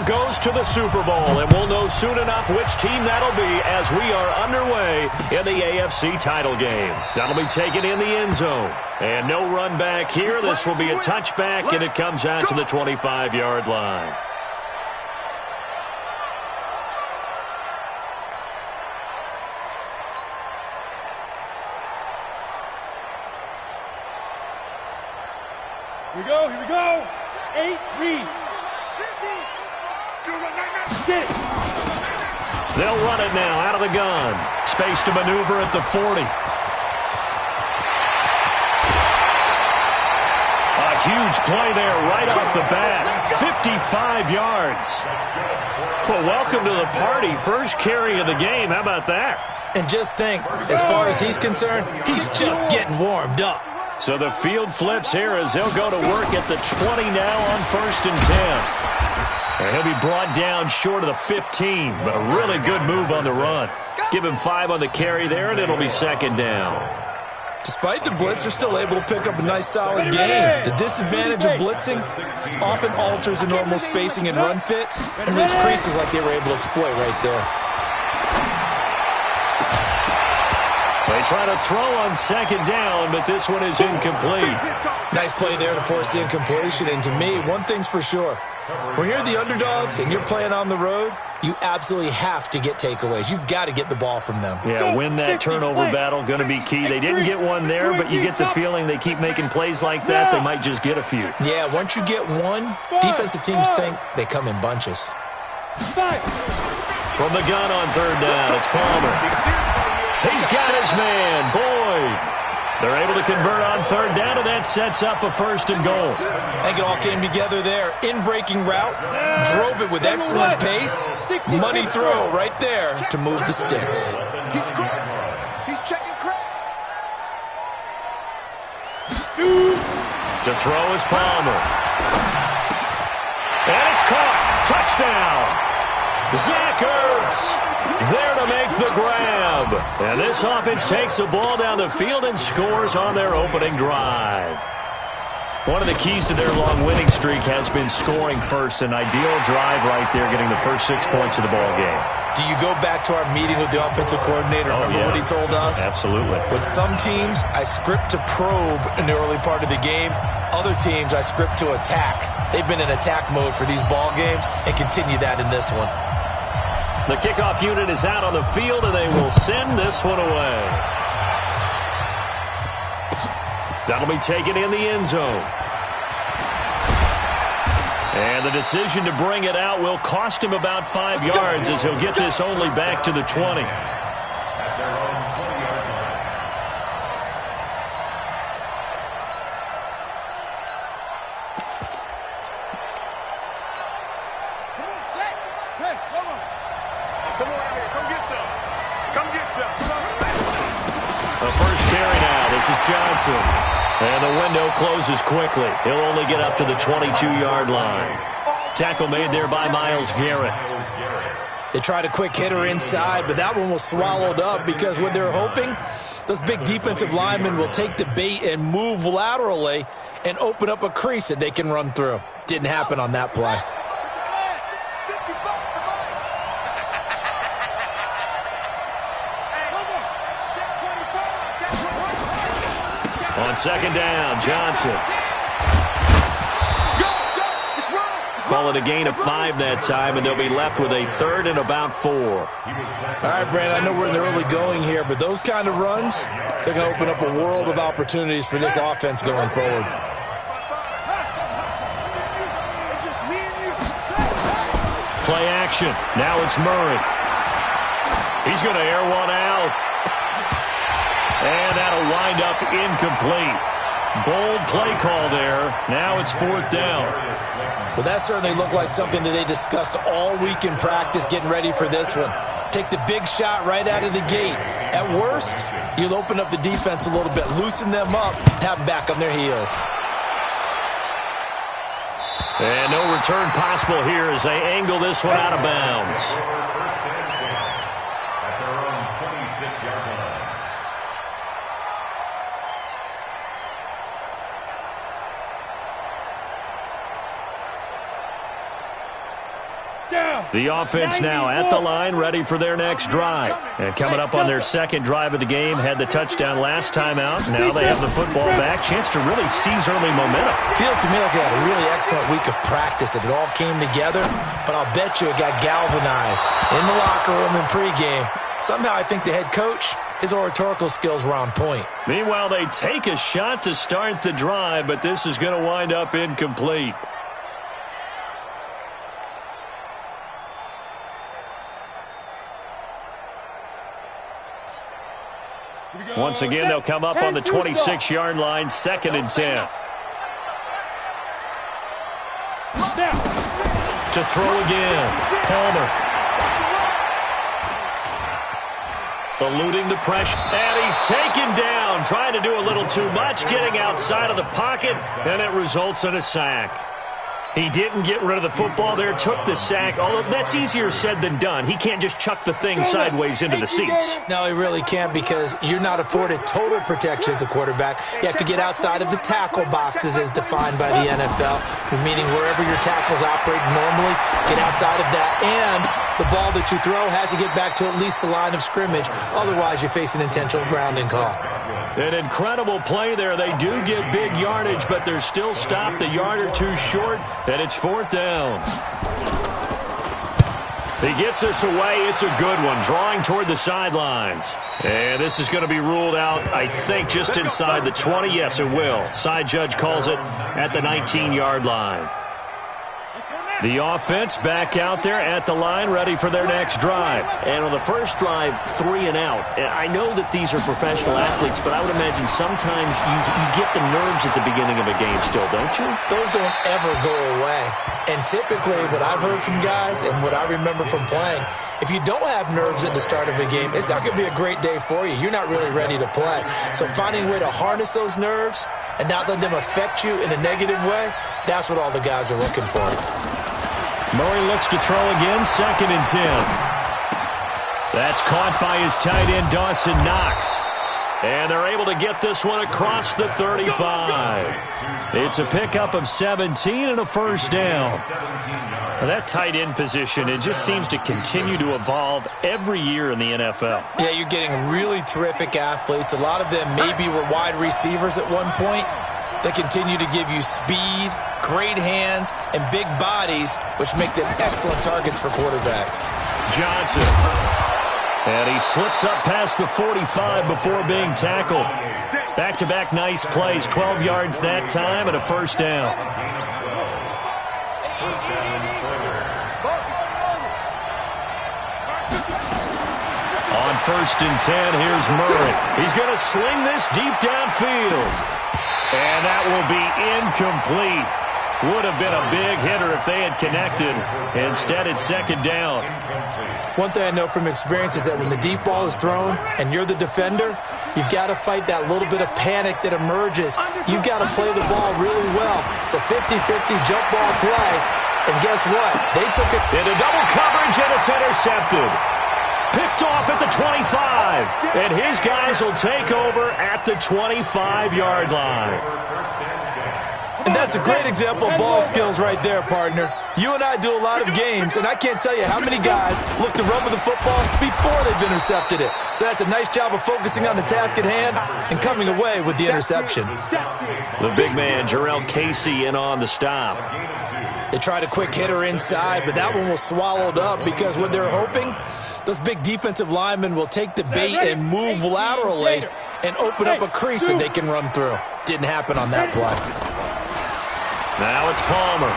goes to the Super Bowl, and we'll know soon enough which team that'll be as we are underway in the AFC title game. That'll be taken in the end zone. And no run back here. This will be a touchback, and it comes out to the 25-yard line. Here we go. 8, read. Get it. They'll run it now out of the gun. Space to maneuver at the 40. A huge play there right off the bat. 55 yards. Well, welcome to the party. First carry of the game. How about that? And just think, as far as he's concerned, he's just getting warmed up. So the field flips here as they'll go to work at the 20 now on 1st and 10. And he'll be brought down short of the 15, but a really good move on the run. Give him 5 on the carry there, and it'll be 2nd down. Despite the blitz, they're still able to pick up a nice, solid game. The disadvantage of blitzing often alters the normal spacing and run fits, and leaves creases like they were able to exploit right there. They try to throw on 2nd down, but this one is incomplete. Nice play there to force the incompletion, and to me, one thing's for sure. When you're the underdogs and you're playing on the road, you absolutely have to get takeaways. You've got to get the ball from them. Yeah, win that turnover battle, going to be key. They didn't get one there, but you get the feeling they keep making plays like that, they might just get a few. Yeah, once you get one, defensive teams think they come in bunches. From the gun on 3rd down, it's Palmer. He's got his man, Boyd. They're able to convert on 3rd down, and that sets up a 1st and goal. I think it all came together there. In-breaking route, drove it with excellent pace. Money throw right there to move the sticks. He's checking crack. To throw is Palmer. And it's caught. Touchdown. Zach Ertz there to make the grab. And this offense takes the ball down the field and scores on their opening drive. One of the keys to their long winning streak has been scoring first. An ideal drive right there, getting the first 6 points of the ball game. Do you go back to our meeting with the offensive coordinator? Remember what he told us? Absolutely. With some teams, I script to probe in the early part of the game. Other teams, I script to attack. They've been in attack mode for these ball games and continue that in this one. The kickoff unit is out on the field, and they will send this one away. That'll be taken in the end zone. And the decision to bring it out will cost him about 5 yards as he'll get this only back to the 20. Johnson. And the window closes quickly. He'll only get up to the 22-yard line. Tackle made there by Myles Garrett. They tried a quick hitter inside, but that one was swallowed up because what they're hoping, those big defensive linemen will take the bait and move laterally and open up a crease that they can run through. Didn't happen on that play. On 2nd down, Johnson. Call it a gain of 5 that time, and they'll be left with a 3rd and about 4. All right, Brandon, I know we're in the early going here, but those kind of runs, they're going to open up a world of opportunities for this offense going forward. Play action. Now it's Murray. He's going to air one out. And that'll wind up incomplete. Bold play call there. Now it's 4th down. Well, that certainly looked like something that they discussed all week in practice getting ready for this one. Take the big shot right out of the gate. At worst, you'll open up the defense a little bit, loosen them up, and have them back on their heels. And no return possible here as they angle this one out of bounds. Down. The offense now at the line, ready for their next drive. And coming up on their second drive of the game, had the touchdown last time out. Now they have the football back. Chance to really seize early momentum. Feels to me like they had a really excellent week of practice. It all came together, but I'll bet you it got galvanized in the locker room in pregame. Somehow I think the head coach, his oratorical skills were on point. Meanwhile, they take a shot to start the drive, but this is going to wind up incomplete. Once again, they'll come up on the 26-yard line, 2nd and 10. To throw again, Palmer. Eluding the pressure, and he's taken down, trying to do a little too much, getting outside of the pocket, and it results in a sack. He didn't get rid of the football there, took the sack, although that's easier said than done. He can't just chuck the thing sideways into the seats. No, he really can't, because you're not afforded total protection as a quarterback. You have to get outside of the tackle boxes as defined by the NFL, meaning wherever your tackles operate normally, get outside of that, and the ball that you throw has to get back to at least the line of scrimmage. Otherwise, you face an intentional grounding call. An incredible play there. They do get big yardage, but they're still stopped a yard or two short, and it's 4th down. He gets us away. It's a good one, drawing toward the sidelines. And this is going to be ruled out, I think, just inside the 20. Yes, it will. Side judge calls it at the 19-yard line. The offense back out there at the line, ready for their next drive. And on the first drive, 3 and out. I know that these are professional athletes, but I would imagine sometimes you get the nerves at the beginning of a game still, don't you? Those don't ever go away. And typically, what I've heard from guys and what I remember from playing, if you don't have nerves at the start of a game, it's not going to be a great day for you. You're not really ready to play. So finding a way to harness those nerves and not let them affect you in a negative way, that's what all the guys are looking for. Murray looks to throw again, 2nd and 10. That's caught by his tight end, Dawson Knox. And they're able to get this one across the 35. It's a pickup of 17 and a first down. Now that tight end position, it just seems to continue to evolve every year in the NFL. Yeah, you're getting really terrific athletes. A lot of them maybe were wide receivers at one point. They continue to give you speed, great hands, and big bodies, which make them excellent targets for quarterbacks. Johnson. And he slips up past the 45 before being tackled. Back-to-back nice plays, 12 yards that time and a first down. On 1st and 10, here's Murray. He's going to sling this deep downfield. And that will be incomplete. Would have been a big hitter if they had connected. Instead, it's 2nd down. One thing I know from experience is that when the deep ball is thrown and you're the defender, you've got to fight that little bit of panic that emerges. You've got to play the ball really well. It's a 50-50 jump ball play. And guess what? They took it into double coverage, and it's intercepted. Picked off at the 25. And his guys will take over at the 25-yard line. And that's a great example of ball skills right there, partner. You and I do a lot of games, and I can't tell you how many guys look to run with the football before they've intercepted it. So that's a nice job of focusing on the task at hand and coming away with the interception. The big man, Jarrell Casey, in on the stop. They tried a quick hitter inside, but that one was swallowed up because what they're hoping, those big defensive linemen will take the bait and move laterally and open up a crease that they can run through. Didn't happen on that play. Now it's Palmer.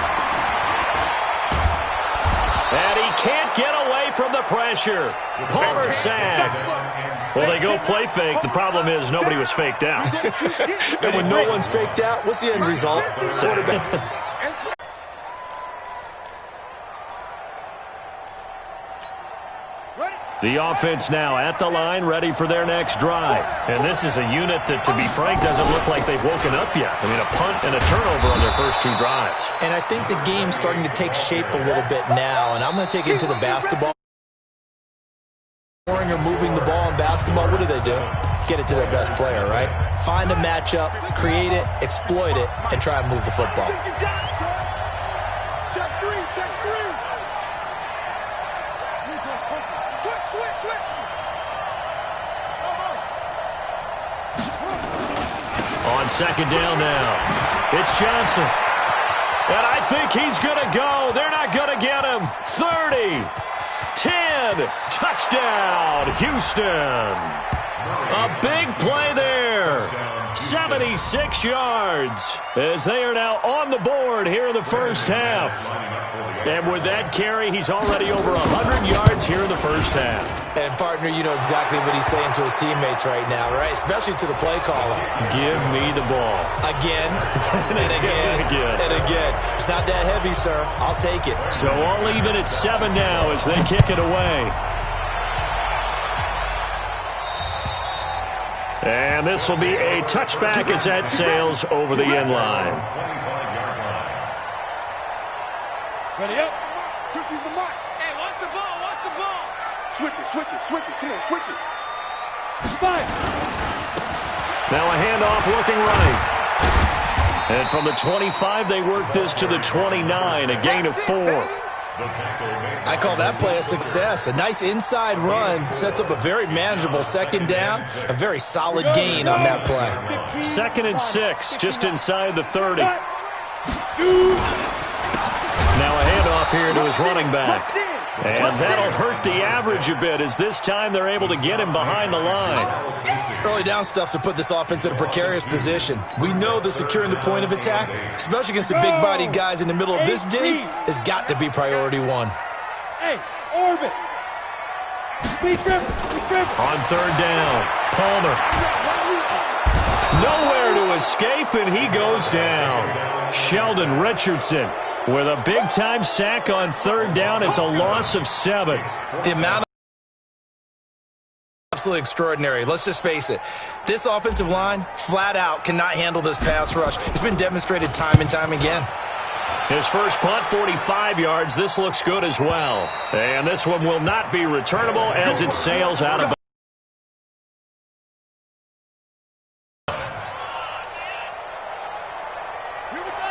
And he can't get away from the pressure. Palmer sacked. Well, they go play fake. The problem is nobody was faked out. And when no one's faked out, what's the end result? Quarterback. The offense now at the line, ready for their next drive. And this is a unit that, to be frank, doesn't look like they've woken up yet. I mean, a punt and a turnover on their first 2 drives. And I think the game's starting to take shape a little bit now, and I'm going to take it into the basketball. Scoring or moving the ball in basketball, what do? Get it to their best player, right? Find a matchup, create it, exploit it, and try and move the football. on second down now. It's Johnson. And I think he's going to go. They're not going to get him. 30, 10, touchdown, Houston. A big play there. 76 yards as they are now on the board here in the first half. And with that carry, he's already over 100 yards here in the first half. And, partner, you know exactly what he's saying to his teammates right now, right? Especially to the play caller. Give me the ball. Again, and again, and again. It's not that heavy, sir. I'll take it. So all even at 7 now as they kick it away. And this will be a touchback as that sails over the end line. Ready up. Turkey's the mark. Hey, watch the ball, watch the ball. Switch it, switch it, switch it. Come on, switch it. Fire. Now a handoff looking right. And from the 25, they work this to the 29, a gain of 4. I call that play a success. A nice inside run sets up a very manageable second down, a very solid gain on that play. 2nd and 6, just inside the 30. Now a handoff here to his running back. And that'll hurt the average a bit as this time they're able to get him behind the line. Early down stuffs will put this offense in a precarious position. We know that securing the point of attack, especially against the big-bodied guys in the middle of this D, has got to be priority 1. Hey, orbit. On 3rd down, Palmer. Nowhere to escape, and he goes down. Sheldon Richardson with a big-time sack on 3rd down. It's a loss of 7. The amount of absolutely extraordinary. Let's just face it. This offensive line, flat out, cannot handle this pass rush. It's been demonstrated time and time again. His first punt, 45 yards. This looks good as well. And this one will not be returnable as it sails out of bounds.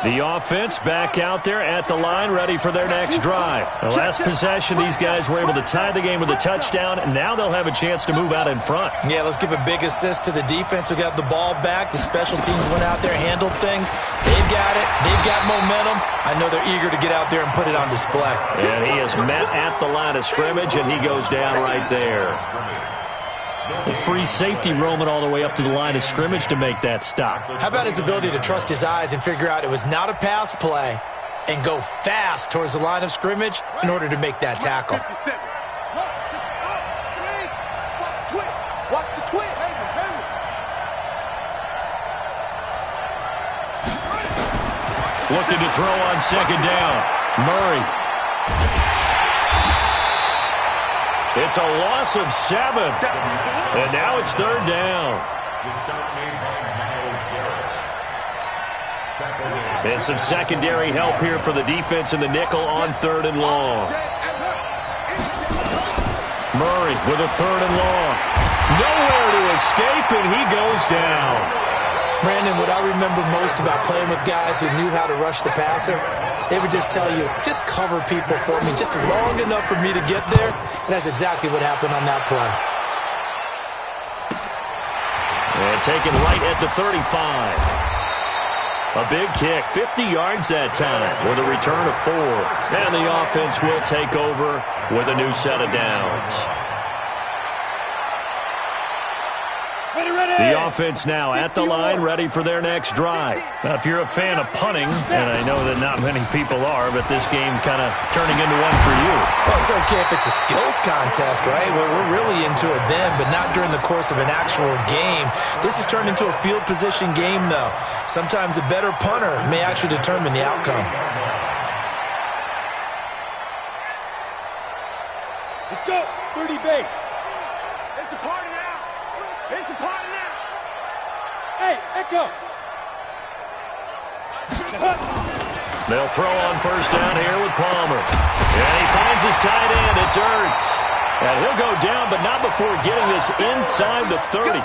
The offense back out there at the line, ready for their next drive. The last possession, these guys were able to tie the game with a touchdown, and now they'll have a chance to move out in front. Yeah, let's give a big assist to the defense who got the ball back. The special teams went out there, handled things. They've got it. They've got momentum. I know they're eager to get out there and put it on display. And he is met at the line of scrimmage, and he goes down right there. The free safety roaming all the way up to the line of scrimmage to make that stop. How about his ability to trust his eyes and figure out it was not a pass play and go fast towards the line of scrimmage in order to make that tackle? Watch the twist. Looking to throw on 2nd down. Murray. It's a loss of 7. And now it's 3rd down. And some secondary help here for the defense in the nickel on 3rd and long. Murray with a 3rd and long. Nowhere to escape, and he goes down. Brandon, what I remember most about playing with guys who knew how to rush the passer, they would just tell you, just cover people for me, just long enough for me to get there. And that's exactly what happened on that play. And taken right at the 35. A big kick, 50 yards that time with a return of 4. And the offense will take over with a new set of downs. The offense now at the line, ready for their next drive. Now, if you're a fan of punting, and I know that not many people are, but this game kind of turning into one for you. Well, it's okay if it's a skills contest, right? We're really into it then, but not during the course of an actual game. This has turned into a field position game, though. Sometimes a better punter may actually determine the outcome. Let's go. 30 base. It's a party now. It's a party now. Hey, Echo. They'll throw on 1st down here with Palmer. And he finds his tight end. It's Ertz. And he'll go down, but not before getting this inside the 30.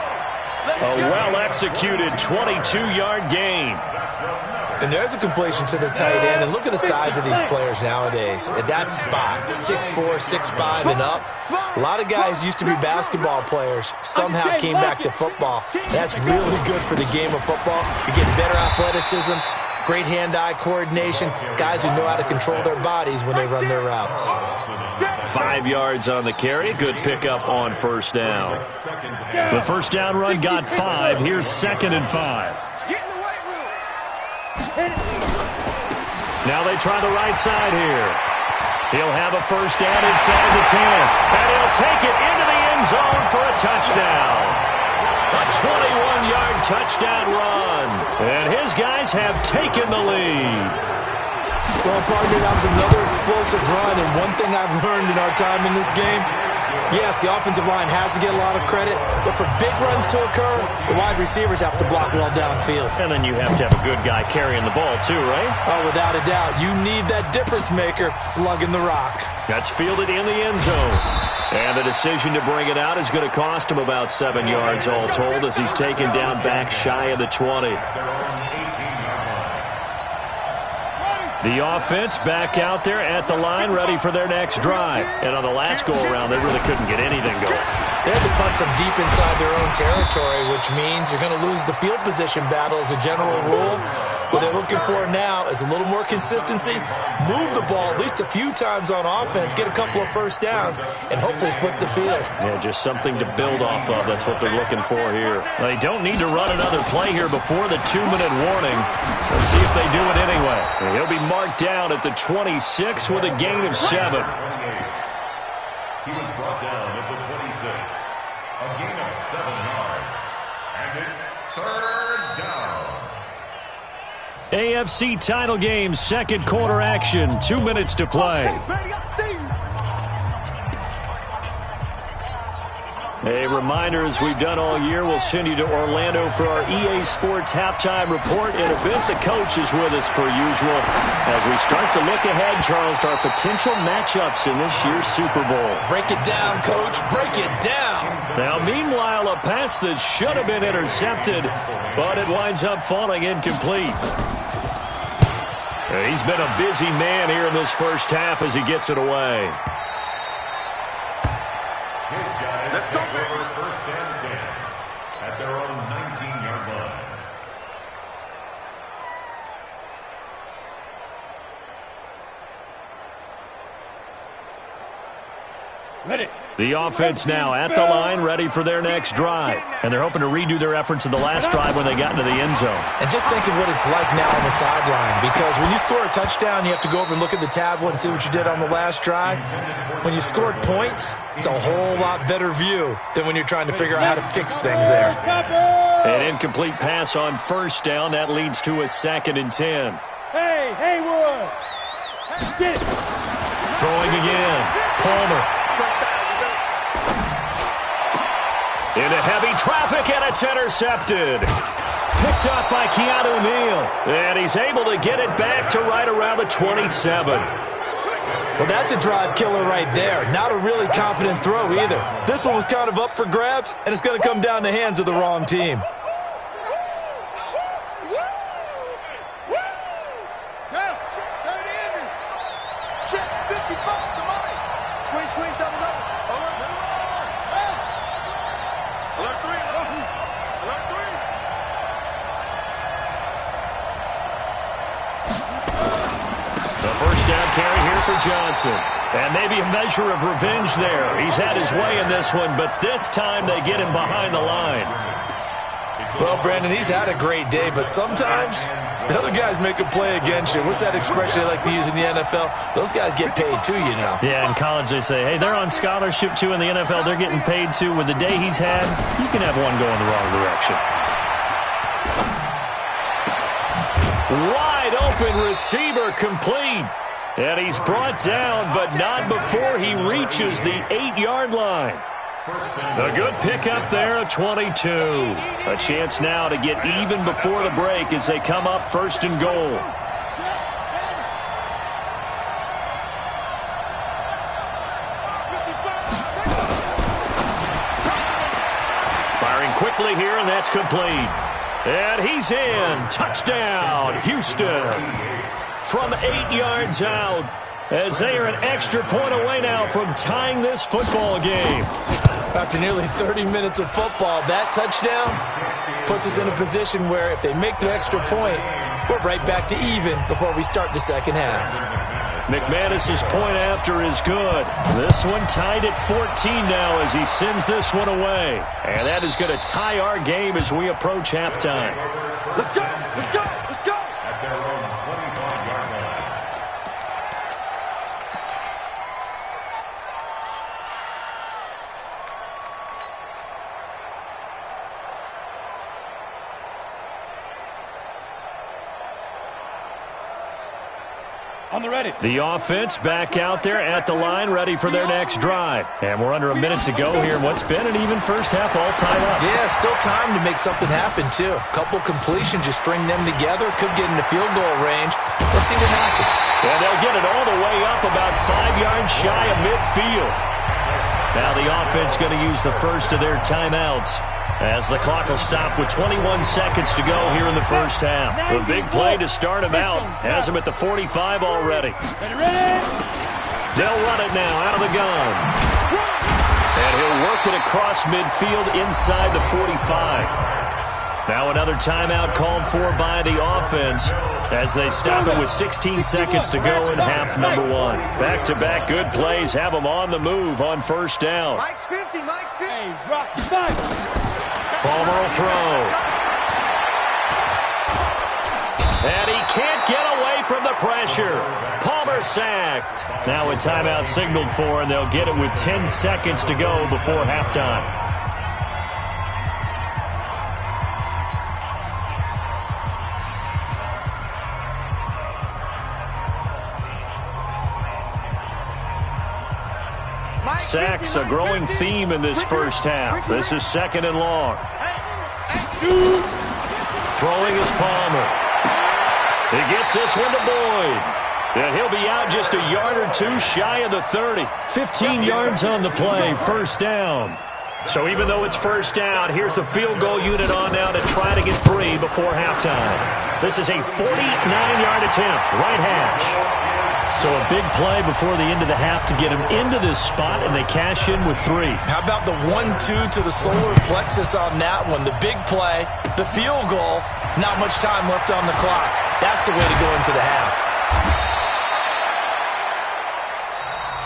A well-executed 22-yard gain. And there's a completion to the tight end. And look at the size of these players nowadays. At that spot, 6'4", 6'5", and up. A lot of guys used to be basketball players, somehow came back to football. That's really good for the game of football. You're getting better athleticism, great hand-eye coordination, guys who know how to control their bodies when they run their routes. 5 yards on the carry. Good pickup on first down. The first down run got 5. Here's 2nd and 5. Now they try the right side here. He'll have a first down inside the 10. And he'll take it into the end zone for a touchdown. A 21-yard touchdown run. And his guys have taken the lead. Well, partner, that was another explosive run. And one thing I've learned in our time in this game, yes, the offensive line has to get a lot of credit, but for big runs to occur, the wide receivers have to block well downfield. And then you have to have a good guy carrying the ball too, right? Oh, without a doubt. You need that difference maker lugging the rock. That's fielded in the end zone. And the decision to bring it out is going to cost him about 7 yards all told as he's taken down back shy of the 20. The offense back out there at the line, ready for their next drive. And on the last go-around, they really couldn't get anything going. They had to punt from deep inside their own territory, which means you're going to lose the field position battle as a general rule. What they're looking for now is a little more consistency, move the ball at least a few times on offense, get a couple of first downs, and hopefully flip the field. Yeah, just something to build off of. That's what they're looking for here. They don't need to run another play here before the 2-minute warning. Let's see if they do it anyway. And he'll be marked down at the 26 with a gain of 7. He was brought down at the 26. A gain of 7 yards. And it's 3rd down. AFC title game, second quarter action. 2 minutes to play. A reminder, as we've done all year, we'll send you to Orlando for our EA Sports halftime report. In a bit, the coach is with us per usual as we start to look ahead, Charles, to our potential matchups in this year's Super Bowl. Break it down, Coach. Break it down. Now, meanwhile, a pass that should have been intercepted, but it winds up falling incomplete. He's been a busy man here in this first half as he gets it away. His guys take over 1st and 10 at their own 19-yard line. Ready. The offense now at the line, ready for their next drive. And they're hoping to redo their efforts in the last drive when they got into the end zone. And just think of what it's like now on the sideline, because when you score a touchdown, you have to go over and look at the tablet and see what you did on the last drive. When you scored points, it's a whole lot better view than when you're trying to figure out how to fix things there. An incomplete pass on first down. That leads to a 2nd and 10. Hey, Haywood. Get it. Throwing again. Palmer. Into heavy traffic, and it's intercepted. Picked up by Keanu Neal. And he's able to get it back to right around the 27. Well, that's a drive killer right there. Not a really confident throw either. This one was kind of up for grabs, and it's going to come down the hands of the wrong team. Johnson. And maybe a measure of revenge there. He's had his way in this one, but this time they get him behind the line. Well, Brandon, he's had a great day, but sometimes the other guys make a play against you. What's that expression they like to use in the NFL? Those guys get paid too, you know. Yeah, in college they say, hey, they're on scholarship too. In the NFL, they're getting paid too. With the day he's had, you can have one go in the wrong direction. Wide open receiver complete. And he's brought down, but not before he reaches the 8-yard line. A good pickup there at 22. A chance now to get even before the break as they come up 1st and goal. Firing quickly here, and that's complete. And he's in. Touchdown, Houston. From 8 yards out, as they are an extra point away now from tying this football game. After nearly 30 minutes of football, that touchdown puts us in a position where if they make the extra point, we're right back to even before we start the second half. McManus's point after is good. This one tied at 14 now as he sends this one away. And that is going to tie our game as we approach halftime. Let's go! Let's go! Let's go! At their own 25-yard line. On the ready. The offense back out there at the line, ready for their next drive. And we're under a minute to go here in what's been an even first half, all tied up. Yeah, still time to make something happen, too. A couple completions, just string them together. Could get into field goal range. Let's see what happens. And they'll get it all the way up about 5 yards shy of midfield. Now the offense going to use the first of their timeouts, as the clock will stop with 21 seconds to go here in the first half. The big play to start him out has him at the 45 already. They'll run it now out of the gun. And he'll work it across midfield inside the 45. Now another timeout called for by the offense as they stop it with 16 seconds to go in half number one. Back-to-back good plays have them on the move on first down. Mike's 50, Mike's 50. Hey, rock, nice. Palmer will throw. And he can't get away from the pressure. Palmer sacked. Now a timeout signaled for, and they'll get it with 10 seconds to go before halftime. Sacks a growing theme in this first half. This is second and long. Throwing is Palmer. He gets this one to Boyd. And he'll be out just a yard or two shy of the 30. 15 yards on the play, first down. So even though it's first down, here's the field goal unit on now to try to get 3 before halftime. This is a 49-yard attempt, right hash. So a big play before the end of the half to get him into this spot, and they cash in with 3. How about the 1-2 to the solar plexus on that one? The big play, the field goal, not much time left on the clock. That's the way to go into the half.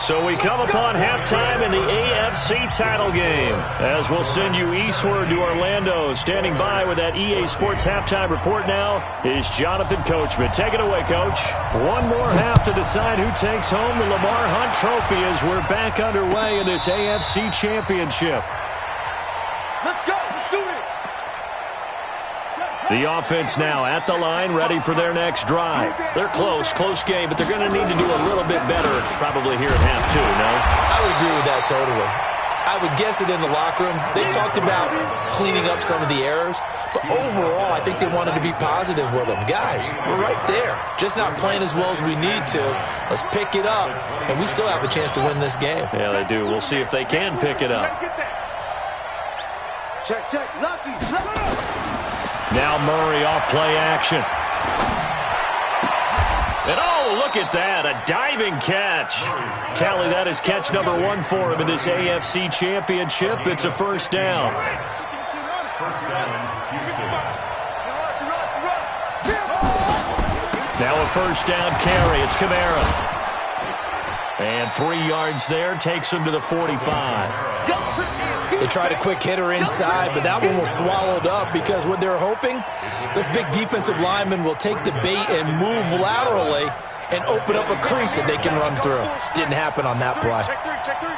So we come upon halftime in the AFC title game, as we'll send you eastward to Orlando. Standing by with that EA Sports halftime report now is Jonathan Coachman. Take it away, Coach. One more half to decide who takes home the Lamar Hunt Trophy as we're back underway in this AFC Championship. Let's go. Let's do it. The offense now at the line, ready for their next drive. They're close game, but they're going to need to do a little bit better probably here in half two, no? I would agree with that totally. I would guess it in the locker room. They talked about cleaning up some of the errors, but overall, I think they wanted to be positive with them. Guys, we're right there. Just not playing as well as we need to. Let's pick it up, and we still have a chance to win this game. Yeah, they do. We'll see if they can pick it up. Check, check. Lucky. Now Murray off play action. And oh, look at that, a diving catch. Tally that is catch number 1 for him in this AFC Championship. It's a first down. First down, Houston. Now a first down carry. It's Kamara. And 3 yards there takes him to the 45. They tried a quick hitter inside, but that one was swallowed up because what they're hoping, this big defensive lineman will take the bait and move laterally and open up a crease that they can run through. Didn't happen on that play. Check 3, check 3.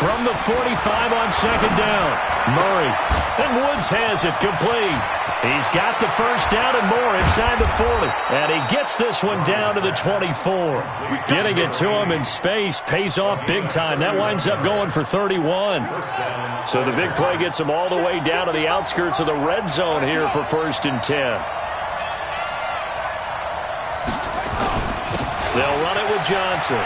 From the 45 on second down, Murray. And Woods has it complete. He's got the first down and more inside the 40. And he gets this one down to the 24. Getting it to him in space pays off big time. That winds up going for 31. So the big play gets him all the way down to the outskirts of the red zone here for 1st and 10. They'll run it with Johnson.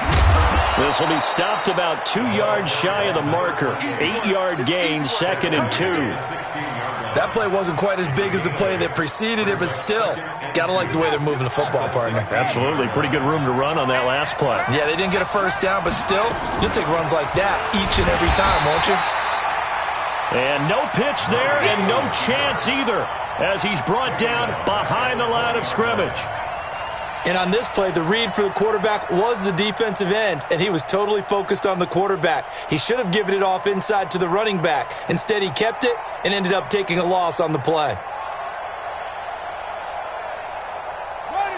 This will be stopped about 2 yards shy of the marker. 8-yard gain, 2nd and 2. That play wasn't quite as big as the play that preceded it, but still, got to like the way they're moving the football, partner. Absolutely. Pretty good room to run on that last play. Yeah, they didn't get a first down, but still, you'll take runs like that each and every time, won't you? And no pitch there and no chance either as he's brought down behind the line of scrimmage. And on this play, the read for the quarterback was the defensive end, and he was totally focused on the quarterback. He should have given it off inside to the running back. Instead, he kept it and ended up taking a loss on the play.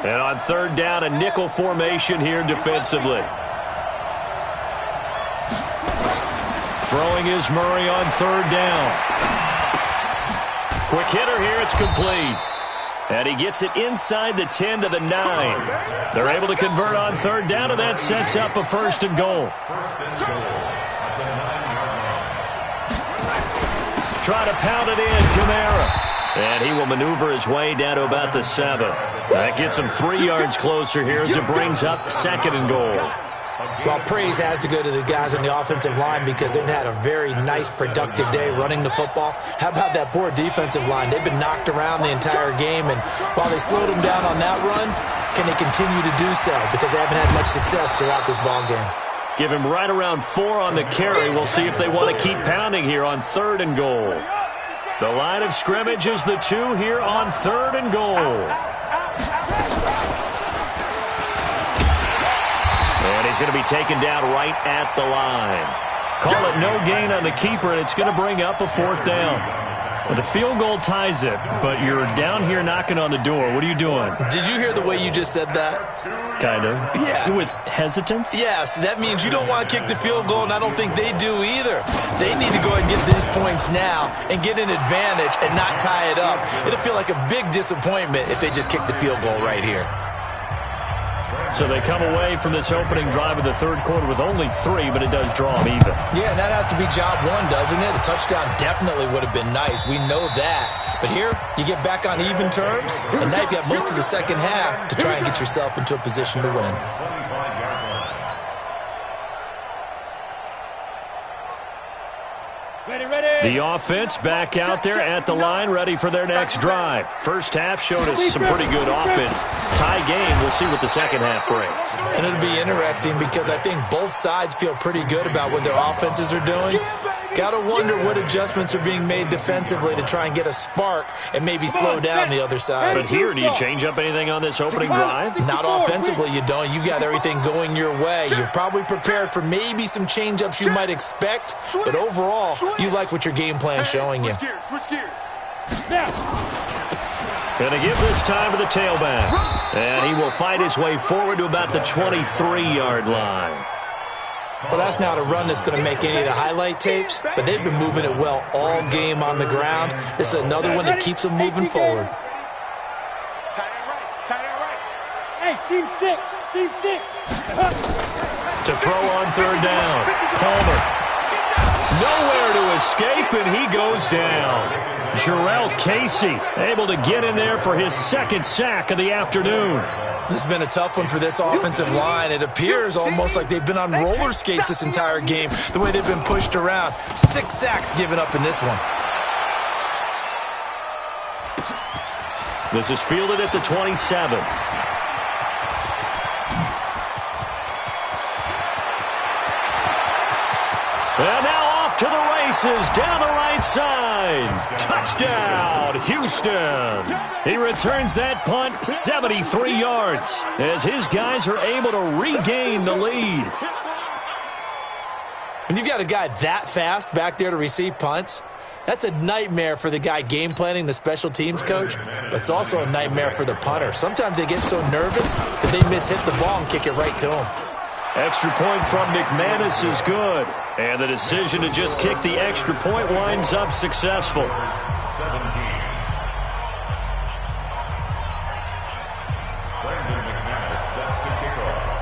And on 3rd down, a nickel formation here defensively. Throwing is Murray on 3rd down. Quick hitter here, it's complete. And he gets it inside the 10 to the 9. They're able to convert on 3rd down, and that sets up a 1st and goal. Try to pound it in, Kamara. And he will maneuver his way down to about the 7. That gets him 3 yards closer here as it brings up 2nd and goal. Well, praise has to go to the guys on the offensive line because they've had a very nice, productive day running the football. How about that poor defensive line? They've been knocked around the entire game, and while they slowed them down on that run, can they continue to do so? Because they haven't had much success throughout this ball game. Give him right around 4 on the carry. We'll see if they want to keep pounding here on 3rd and goal. The line of scrimmage is the 2 here on 3rd and goal. And he's going to be taken down right at the line. Call it no gain on the keeper, and it's going to bring up a 4th down. Well, the field goal ties it, but you're down here knocking on the door. What are you doing? Did you hear the way you just said that? Kind of. Yeah. With hesitance? Yes, that means you don't want to kick the field goal, and I don't think they do either. They need to go ahead and get these points now and get an advantage and not tie it up. It'll feel like a big disappointment if they just kick the field goal right here. So they come away from this opening drive of the 3rd quarter with only 3, but it does draw them even. Yeah, and that has to be job 1, doesn't it? A touchdown definitely would have been nice. We know that. But here, you get back on even terms, and now you've got most of the second half to try and get yourself into a position to win. The offense back out there at the line, ready for their next drive. First half showed us some pretty good offense. Tie game, we'll see what the second half brings. And it'll be interesting because I think both sides feel pretty good about what their offenses are doing. Got to wonder what adjustments are being made defensively to try and get a spark and maybe slow down the other side. But here, do you change up anything on this opening drive? Not offensively, you don't. You got everything going your way. You've probably prepared for maybe some change-ups you might expect, but overall, you like what your game plan's showing you. Switch gears. Going to give this time to the tailback. And he will fight his way forward to about the 23-yard line. Well, that's not a run that's going to make any of the highlight tapes, but they've been moving it well all game on the ground. This is another one that keeps them moving forward. Tight end right. Hey, seam 6. To throw on 3rd down. Palmer. Nowhere to escape, and he goes down. Jarrell Casey able to get in there for his 2nd sack of the afternoon. This has been a tough one for this offensive line. It appears almost like they've been on roller skates this entire game, the way they've been pushed around. 6 sacks given up in this one. This is fielded at the 27. And now off to the races down the right side. Touchdown, Houston. He returns that punt 73 yards as his guys are able to regain the lead. When you've got a guy that fast back there to receive punts, that's a nightmare for the guy game planning, the special teams coach, but it's also a nightmare for the punter. Sometimes they get so nervous that they mishit the ball and kick it right to him. Extra point from McManus is good. And the decision to just kick the extra point winds up successful. 17.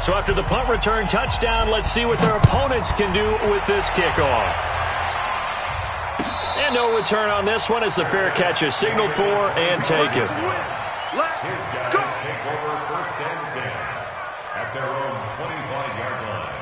So after the punt return touchdown, let's see what their opponents can do with this kickoff. And no return on this one as the fair catch is signaled for and taken. His guys take over 1st and 10. at their own 25-yard line.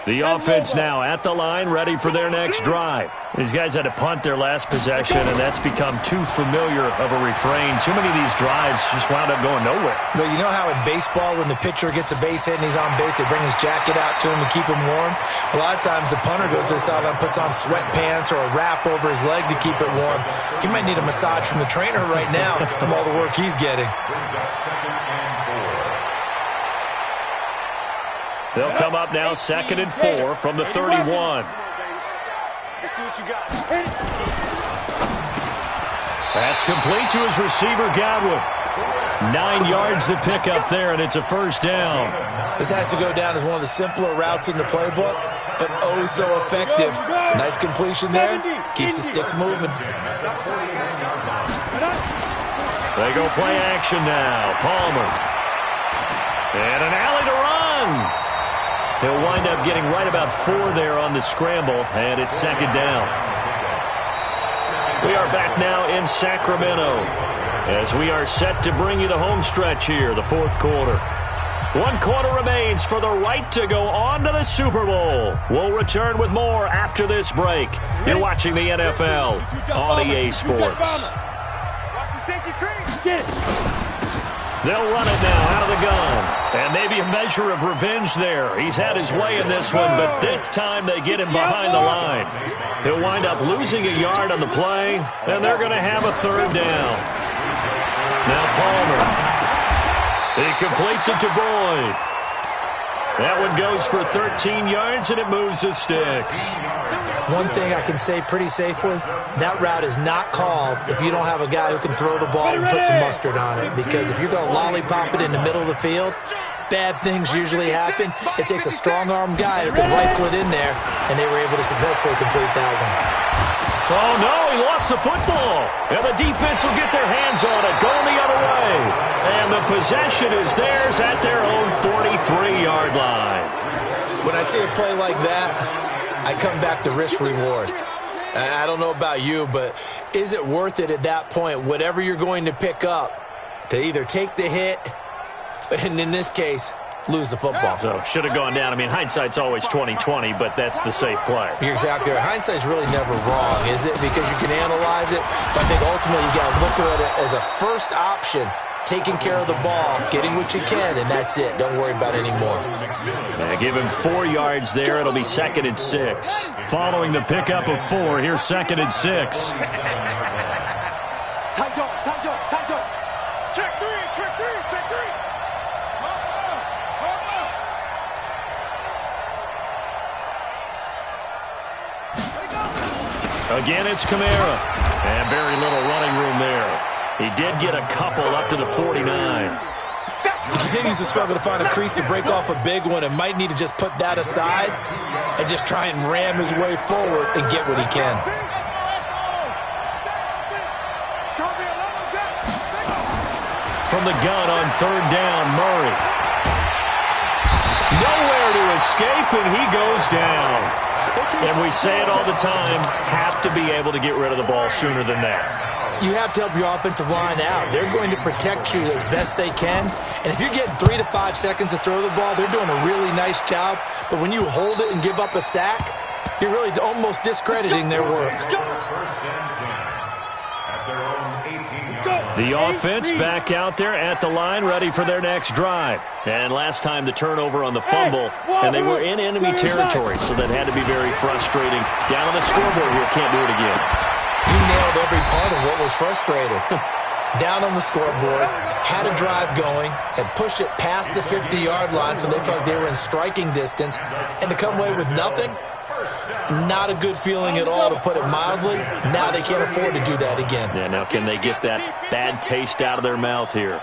The offense now at the line, ready for their next drive. These guys had to punt their last possession, and that's become too familiar of a refrain. Too many of these drives just wound up going nowhere. But you know how in baseball, when the pitcher gets a base hit and he's on base, they bring his jacket out to him to keep him warm? A lot of times the punter goes to the sideline, puts on sweatpants or a wrap over his leg to keep it warm. He might need a massage from the trainer right now from all the work he's getting. Brings up 2nd and 4. They'll come up now 2nd and 4 from the 31. Let's see what you got. That's complete to his receiver, Godwin. 9 yards to pick up there, and it's a first down. This has to go down as one of the simpler routes in the playbook, but oh so effective. Nice completion there. Keeps the sticks moving. They go play action now. Palmer. And an alley to run. He'll wind up getting right about 4 there on the scramble, and it's 2nd down. We are back now in Sacramento as we are set to bring you the home stretch here, the 4th quarter. 1 quarter remains for the right to go on to the Super Bowl. We'll return with more after this break. You're watching the NFL on EA Sports. Watch the safety crease. Get it. They'll run it now out of the gun. And maybe a measure of revenge there. He's had his way in this one, but this time they get him behind the line. He'll wind up losing a yard on the play, and they're going to have a 3rd down. Now Palmer. He completes it to Boyd. That one goes for 13 yards, and it moves the sticks. One thing I can say pretty safely, that route is not called if you don't have a guy who can throw the ball and put some mustard on it. Because if you're going to lollipop it in the middle of the field, bad things usually happen. It takes a strong-arm guy who can rifle it in there, and they were able to successfully complete that one. Oh, no, he lost the football. And the defense will get their hands on it, going the other way. And the possession is theirs at their own 43-yard line. When I see a play like that, I come back to risk-reward. I don't know about you, but is it worth it at that point, whatever you're going to pick up, to either take the hit, and in this case, lose the football? So should have gone down. I mean, hindsight's always 20/20, but that's the safe play. You're exactly right. Hindsight's really never wrong, is it? Because you can analyze it, but I think ultimately you got to look at it as a first option, taking care of the ball, getting what you can, and that's it. Don't worry about it anymore. Yeah, give him 4 yards there. It'll be 2nd and 6. Following the pickup of 4, here's 2nd and 6. Tight dog, tight dog, tight dog. Check 3, check 3, check 3. Again, it's Kamara. And very little running room there. He did get a couple up to the 49. He continues to struggle to find a crease to break off a big one and might need to just put that aside and just try and ram his way forward and get what he can. From the gun on 3rd down, Murray. Nowhere to escape, and he goes down. And we say it all the time, have to be able to get rid of the ball sooner than that. You have to help your offensive line out. They're going to protect you as best they can. And if you're getting 3 to 5 seconds to throw the ball, they're doing a really nice job. But when you hold it and give up a sack, you're really almost discrediting their work. The offense back out there at the line, ready for their next drive. And last time the turnover on the fumble, and they were in enemy territory, so that had to be very frustrating. Down on the scoreboard here, can't do it again. You nailed every part of what was frustrating. Down on the scoreboard, had a drive going, had pushed it past the 50-yard line so they felt like they were in striking distance, and to come away with nothing, not a good feeling at all, to put it mildly. Now they can't afford to do that again. Yeah, now can they get that bad taste out of their mouth here?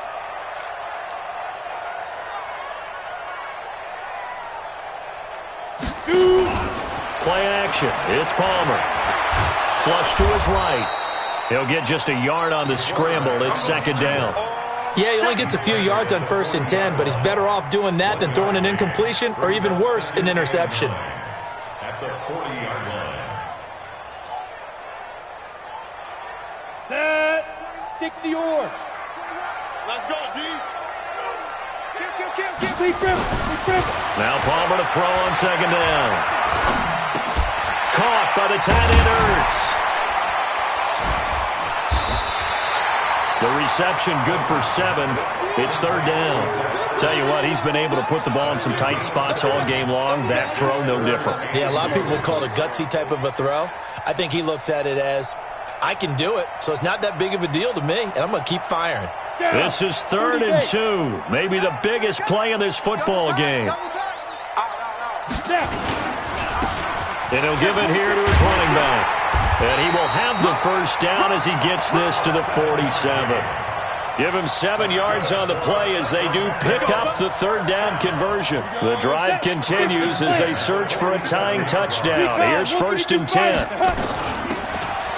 Play action. It's Palmer. Flush to his right. He'll get just a yard on the scramble. It's 2nd down. Yeah, he only gets a few yards on 1st and 10, but he's better off doing that than throwing an incompletion or even worse, an interception. At the 40-yard line. Set. 60 or. Let's go, D. Keep dribble. Now Palmer to throw on second down. Caught by the tight end Ertz. The reception good for 7. It's third down. Tell you what, he's been able to put the ball in some tight spots all game long. That throw, no different. Yeah, a lot of people would call it a gutsy type of a throw. I think he looks at it as, I can do it, so it's not that big of a deal to me, and I'm going to keep firing. This is 3rd and 2. Maybe the biggest play in this football game. And he'll give it here to his running back. And he will have the first down as he gets this to the 47. Give him 7 yards on the play as they do pick up the third down conversion. The drive continues as they search for a tying touchdown. Here's 1st and 10.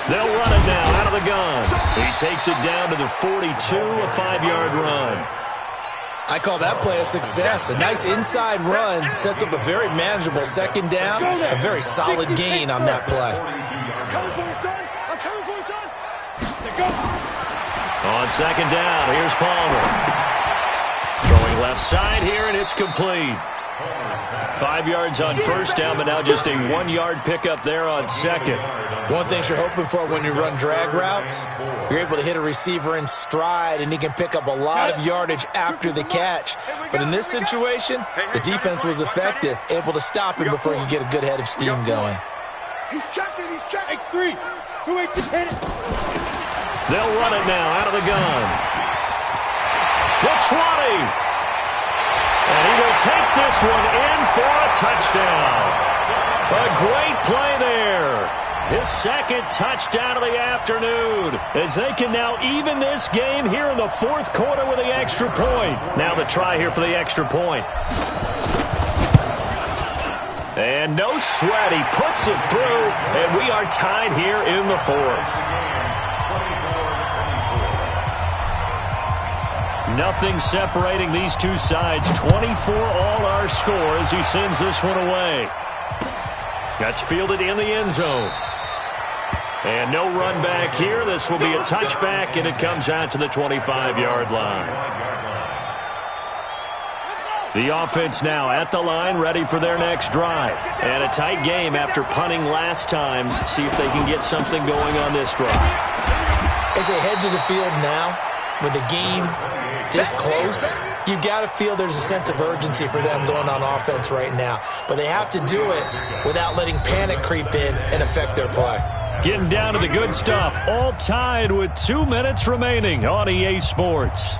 They'll run it now out of the gun. He takes it down to the 42, a 5-yard run. I call that play a success. A nice inside run sets up a very manageable second down, a very solid gain on that play. I'm coming for you, son. I'm coming for you, son. On second down, here's Palmer. Throwing left side here, and it's complete. 5 yards on first down, but now just a 1-yard pickup there on second. One thing you're hoping for when you run drag routes, you're able to hit a receiver in stride, and he can pick up a lot of yardage after the catch. But in this situation, the defense was effective, able to stop him before he could get a good head of steam going. He's checking. X3. 2-8, hit it. They'll run it now out of the gun. The 20. And he will take this one in for a touchdown. A great play there. His second touchdown of the afternoon as they can now even this game here in the 4th quarter with the extra point. Now the try here for the extra point. And no sweat. He puts it through, and we are tied here in the 4th. Nothing separating these two sides. 24 all our score as he sends this one away. That's fielded in the end zone. And no run back here. This will be a touchback, and it comes out to the 25-yard line. The offense now at the line, ready for their next drive. And a tight game after punting last time. See if they can get something going on this drive. As they head to the field now, with the game this close, you've got to feel there's a sense of urgency for them going on offense right now. But they have to do it without letting panic creep in and affect their play. Getting down to the good stuff. All tied with 2 minutes remaining on EA Sports.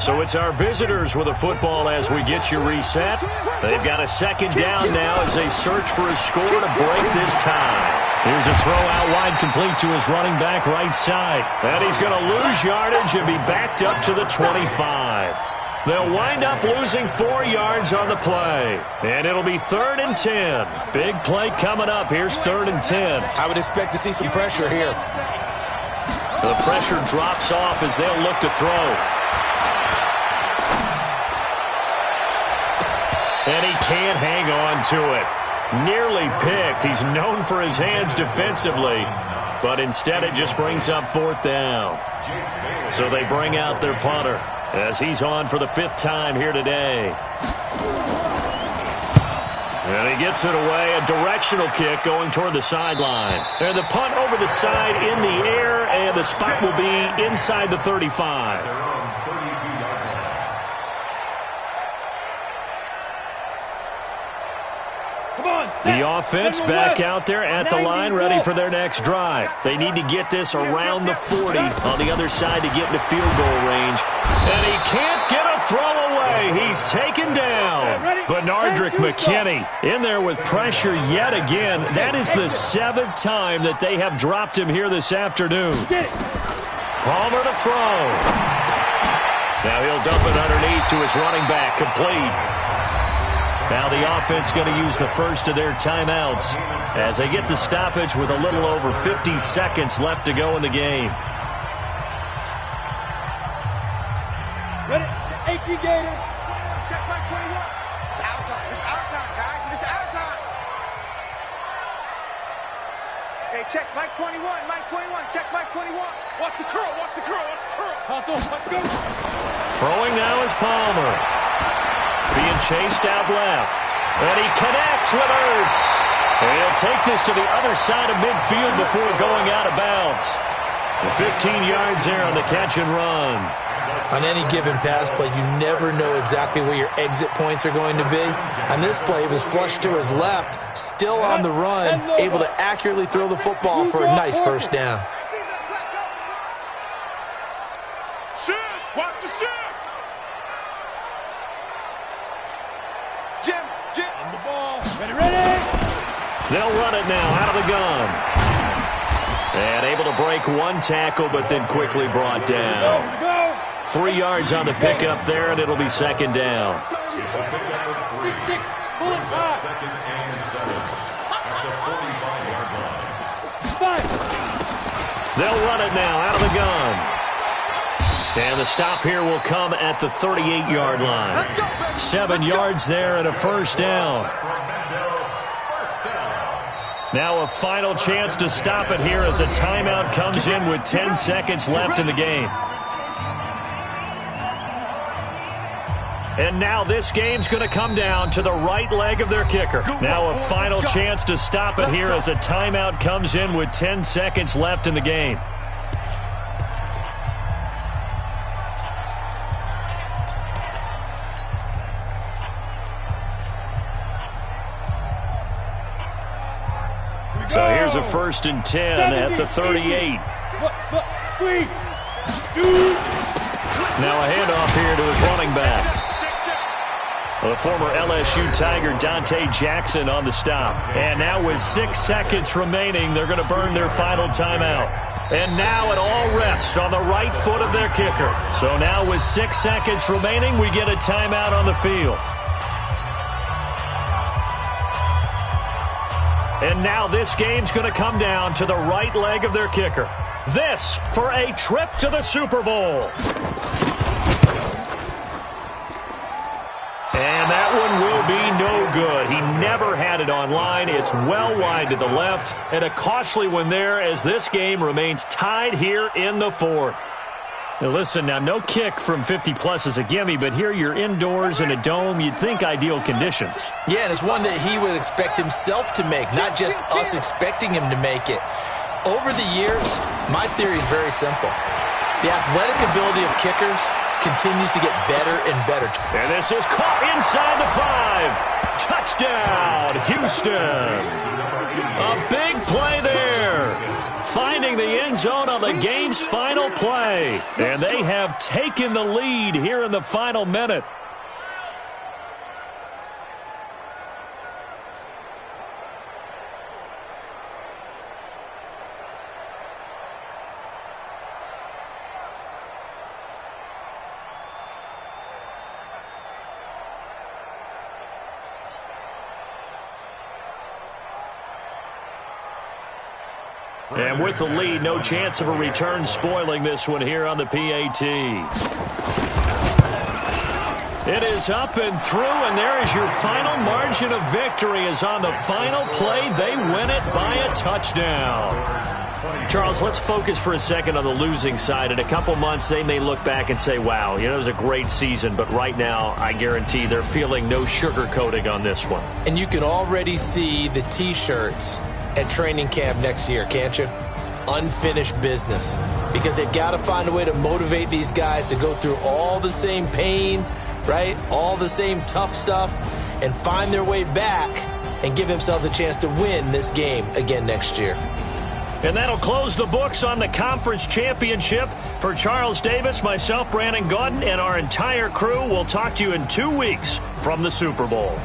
So it's our visitors with the football as we get you reset. They've got a second down now as they search for a score to break this tie. Here's a throw out wide complete to his running back right side. And he's going to lose yardage and be backed up to the 25. They'll wind up losing 4 yards on the play. And it'll be 3rd and 10. Big play coming up. Here's 3rd and 10. I would expect to see some pressure here. The pressure drops off as they'll look to throw. And he can't hang on to it. Nearly picked. He's known for his hands defensively, but instead it just brings up 4th down. So they bring out their punter as he's on for the 5th time here today. And he gets it away. A directional kick going toward the sideline. And the punt over the side in the air, and the spot will be inside the 35. The offense back out there at the line, ready for their next drive. They need to get this around the 40 on the other side to get into field goal range. And he can't get a throw away. He's taken down. Bernardrick McKinney in there with pressure yet again. That is the 7th time that they have dropped him here this afternoon. Palmer to throw. Now he'll dump it underneath to his running back, complete. Now the offense going to use the first of their timeouts as they get the stoppage with a little over 50 seconds left to go in the game. Ready? 18 Gators. Check back 21. It's our time. It's our time, guys. It's our time. Hey, check Mike 21, Mike 21, check Mike 21. Watch the curl, watch the curl, watch the curl. Hustle, let's go. Throwing now is Palmer. Being chased out left. And he connects with Ertz. He'll take this to the other side of midfield before going out of bounds. 15 yards there on the catch and run. On any given pass play, you never know exactly where your exit points are going to be. On this play, he was flushed to his left, still on the run, able to accurately throw the football for a nice first down. Shift, watch the shift. Jim. On the ball. Ready. They'll run it now out of the gun. And able to break one tackle, but then quickly brought down. 3 yards on the pickup there, and it'll be second down. It's a pickup of 3. It's a second and 7 at the 45-yard line. They'll run it now out of the gun. And the stop here will come at the 38-yard line. 7 yards there and a first down. Now a final chance to stop it here as a timeout comes in with 10 seconds left in the game. And now this game's going to come down to the right leg of their kicker. Now a final chance to stop it here as a timeout comes in with 10 seconds left in the game. So here's a 1st and 10 at the 38. Now a handoff here to his running back. The former LSU Tiger Dante Jackson on the stop. And now with 6 seconds remaining, they're going to burn their final timeout. And now it all rests on the right foot of their kicker. So now with 6 seconds remaining, we get a timeout on the field. And now this game's going to come down to the right leg of their kicker. This for a trip to the Super Bowl. And that one will be no good. He never had it on line. It's well wide to the left. And a costly one there as this game remains tied here in the 4th. Now listen, now no kick from 50-plus is a gimme, but here you're indoors in a dome. You'd think ideal conditions. Yeah, and it's one that he would expect himself to make, not just us expecting him to make it. Over the years, my theory is very simple. The athletic ability of kickers continues to get better and better. And this is caught inside the 5. Touchdown, Houston. A big play there. Finding the end zone on the game's final play. And they have taken the lead here in the final minute. And with the lead, no chance of a return spoiling this one here on the PAT. It is up and through, and there is your final margin of victory. Is on the final play. They win it by a touchdown. Charles, let's focus for a second on the losing side. In a couple months, they may look back and say, wow, it was a great season. But right now, I guarantee they're feeling no sugarcoating on this one. And you can already see the T-shirts at training camp next year, can't you? Unfinished business. Because they've got to find a way to motivate these guys to go through all the same pain, right? All the same tough stuff, and find their way back and give themselves a chance to win this game again next year. And that'll close the books on the conference championship. For Charles Davis, myself, Brandon Gaudin, and our entire crew, we'll talk to you in 2 weeks from the Super Bowl.